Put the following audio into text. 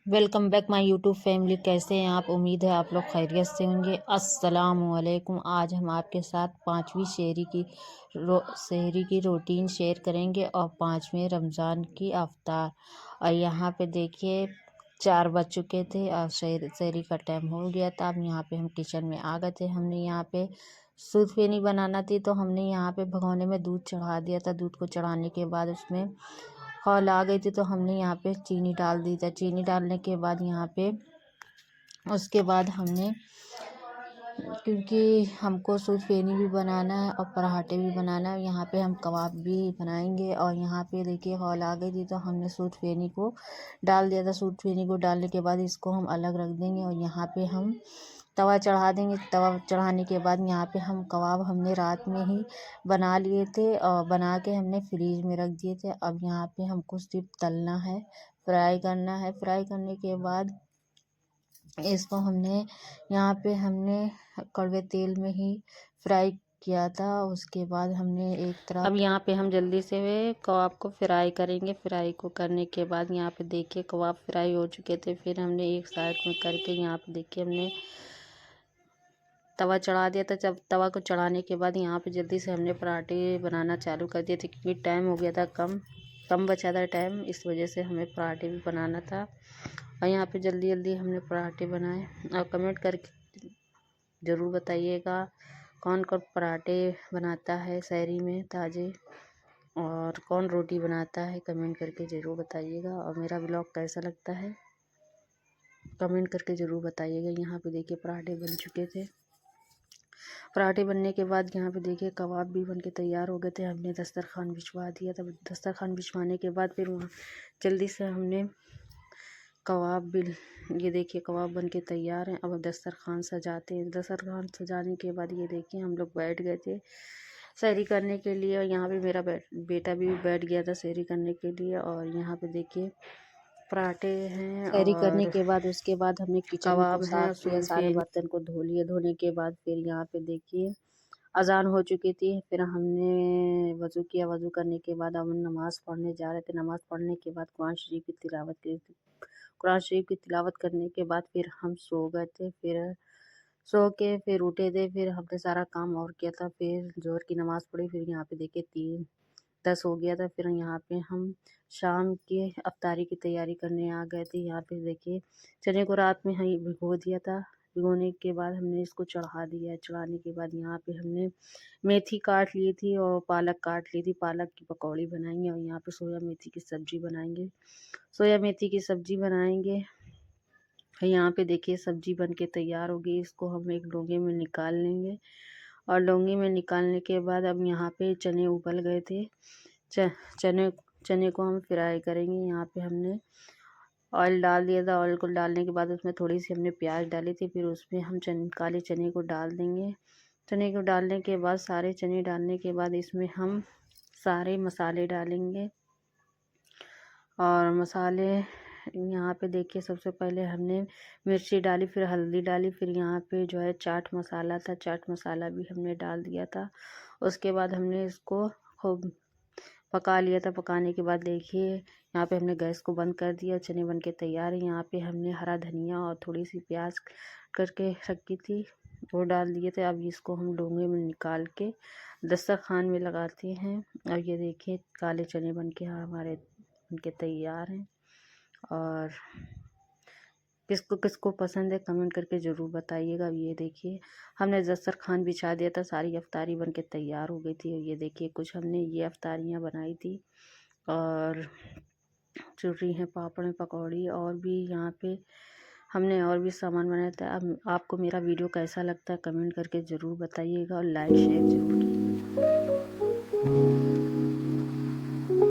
Welcome back my YouTube family. कैसे हैं आप? उम्मीद है आप लोग खैरियत से होंगे। अस्सलामुअलैकुम। आज हम आपके साथ पाँचवीं शहरी की रूटीन शेयर करेंगे और पाँचवें रमज़ान की अफ्तार। और यहाँ पे देखिए 4 बज चुके थे और शहरी का टाइम हो गया था। अब यहाँ पे हम किचन में आ गए थे। हमने यहाँ पे सूद फेनी बनाना थी, तो हमने यहाँ पे भगोने में दूध चढ़ा दिया था। दूध को चढ़ाने के बाद उसमें खौल आ गई थी, तो हमने यहाँ पे चीनी डाल दी था। चीनी डालने के बाद यहाँ पे उसके बाद हमने, क्योंकि हमको सूद फेनी भी बनाना है और पराठे भी बनाना है, यहाँ पे हम कबाब भी बनाएंगे। और यहाँ पे देखिए खौल आ गई थी, तो हमने सूद फेनी को डाल दिया था। सूद फेनी को डालने के बाद इसको हम अलग रख देंगे और यहाँ पे हम तवा चढ़ा देंगे। तवा चढ़ाने के बाद यहाँ पे हम कबाब हमने रात में ही बना लिए थे और बना के हमने फ्रीज में रख दिए थे। अब यहाँ पे हमको सिर्फ तलना है, फ्राई करना है। फ्राई करने के बाद इसको हमने कड़वे तेल में ही फ्राई किया था। उसके बाद हमने एक तरफ, अब यहाँ पे हम जल्दी से कबाब को फ्राई करेंगे। फ्राई को करने के बाद यहाँ पे देखिए कबाब फ्राई हो चुके थे। फिर हमने एक साइड में करके यहाँ पे देखिए हमने तवा चढ़ा दिया था। जब तवा को चढ़ाने के बाद यहाँ पे जल्दी से हमने पराठे बनाना चालू कर दिए थे, क्योंकि टाइम हो गया था कम बचा था टाइम, इस वजह से हमें पराठे भी बनाना था। और यहाँ पे जल्दी जल्दी हमने पराठे बनाए। और कमेंट करके ज़रूर बताइएगा कौन कौन पराठे बनाता है शहरी में ताज़े, और कौन रोटी बनाता है। कमेंट करके ज़रूर बताइएगा। और मेरा ब्लॉग कैसा लगता है कमेंट करके ज़रूर बताइएगा। यहाँ पे देखिए पराठे बन चुके थे। पराठे बनने के बाद यहाँ पे देखिए कबाब भी बन के तैयार हो गए थे। हमने दस्तरखान बिछवा दिया था। दस्तरखान बिछवाने के बाद फिर वहाँ जल्दी से हमने कबाब भी, ये देखिए कबाब बन के तैयार हैं। अब दस्तरखान सजाते हैं। दस्तरखान सजाने के बाद ये देखिए हम लोग बैठ गए थे सहरी करने के लिए। और यहाँ पे मेरा बेटा भी बैठ गया था सहरी करने के लिए। और यहाँ पे देखिए पराठे हैं सहरी करने के बाद उसके बाद हमने किचन को साफ किया, सारे बर्तन को धो लिए। धोने के बाद फिर यहाँ पे देखिए अजान हो चुकी थी। फिर हमने वज़ू किया। वज़ू करने के बाद हम नमाज़ पढ़ने जा रहे थे। नमाज़ पढ़ने के बाद कुरान शरीफ की तिलावत की। कुरान शरीफ की तिलावत करने के बाद फिर हम सो गए थे। फिर सो के फिर उठे थे। फिर हमने सारा काम और किया था। फिर ज़ोहर की नमाज़ पढ़ी। फिर यहाँ पे देखिए 3:10 हो गया था। फिर यहाँ पे हम शाम की अफ्तारी की तैयारी करने आ गए थे। यहाँ पे देखिए चने को रात में ही भिगो दिया था। भिगोने के बाद हमने इसको चढ़ा दिया। चढ़ाने के बाद यहाँ पे हमने मेथी काट ली थी और पालक काट ली थी। पालक की पकौड़ी बनाएंगे और यहाँ पे सोया मेथी की सब्जी बनाएंगे। सोया मेथी की सब्जी बनाएंगे। यहाँ पे देखिए सब्जी बन के तैयार हो गई। इसको हम एक डोंगे में निकाल लेंगे। और डोंगे में निकालने के बाद अब यहाँ पे चने उबल गए थे। चने को हम फ्राई करेंगे। यहाँ पे हमने ऑयल डाल दिया था। ऑयल को डालने के बाद उसमें थोड़ी सी हमने प्याज डाली थी। फिर उसमें हम काले चने को डाल देंगे। चने को डालने के बाद, सारे चने डालने के बाद इसमें हम सारे मसाले डालेंगे। और मसाले यहाँ पे देखिए सबसे पहले हमने मिर्ची डाली, फिर हल्दी डाली, फिर यहाँ पे जो है चाट मसाला था, चाट मसाला भी हमने डाल दिया था। उसके बाद हमने इसको खूब पका लिया था। पकाने के बाद देखिए यहाँ पे हमने गैस को बंद कर दिया। चने बन के तैयार है। यहाँ पे हमने हरा धनिया और थोड़ी सी प्याज करके रखी थी, वो डाल दिए थे। अब इसको हम डोंगे में निकाल के दस्तरखान में लगाते हैं। और ये देखिए काले चने बन के हमारे बन के तैयार हैं। और किसको किसको पसंद है कमेंट करके ज़रूर बताइएगा। अब ये देखिए हमने दस्तरखान बिछा दिया था। सारी अफ्तारी बन के तैयार हो गई थी। और ये देखिए कुछ हमने ये अफ्तारियाँ बनाई थी। और चूरी हैं, पापड़ हैं, पकौड़ी, और भी यहाँ पे हमने और भी सामान बनाया था। अब आपको मेरा वीडियो कैसा लगता है कमेंट करके ज़रूर बताइएगा और लाइक शेयर ज़रूर कीजिएगा।